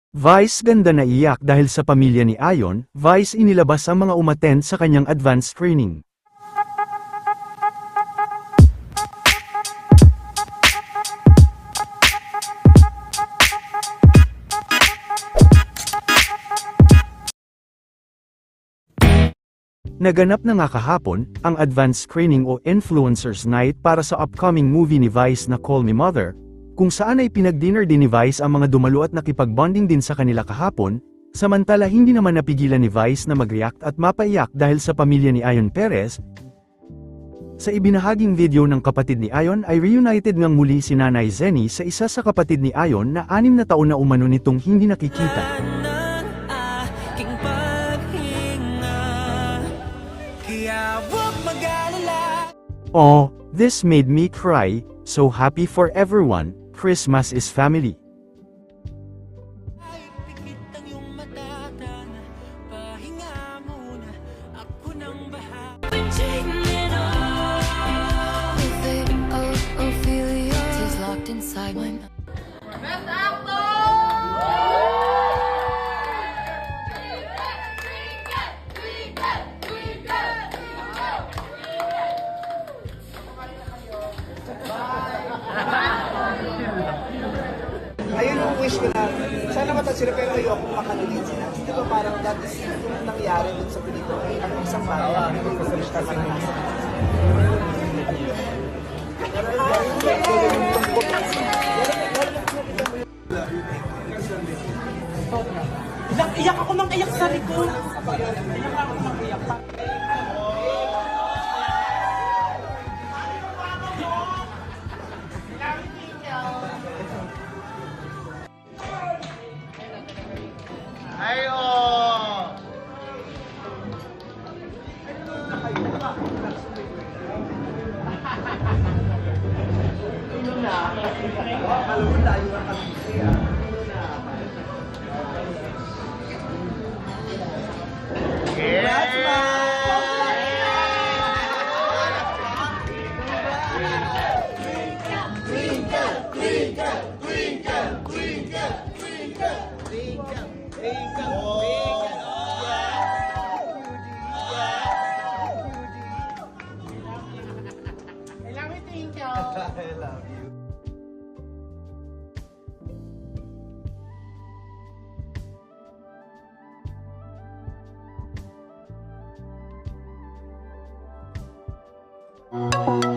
Vice ganda na iyak dahil sa pamilya ni Ayon, Vice inilabas ang mga umattend sa kanyang advanced training. Naganap na nga kahapon, ang advanced screening o Influencers Night para sa upcoming movie ni Vice na Call Me Mother, kung saan ay pinag-dinner din ni Vice ang mga dumalo at nakipag-bonding din sa kanila kahapon, samantala hindi naman napigilan ni Vice na mag-react at mapaiyak dahil sa pamilya ni Ayon Perez. Sa ibinahaging video ng kapatid ni Ayon ay reunited ngang muli si Nanay Zenny sa isa sa kapatid ni Ayon na 6 na taon na umano nitong hindi nakikita. Oh, this made me cry, so happy for everyone, Christmas is family. Ayun yung wish ko na sana mata sila pero ayoko makanulin sila. Di ba parang that is yung nangyari dun sa pelikula. Ang isang bayan, wish ka sana. Iyak ako ng iyak sa likod. Iyak ako ng iyak. I love you.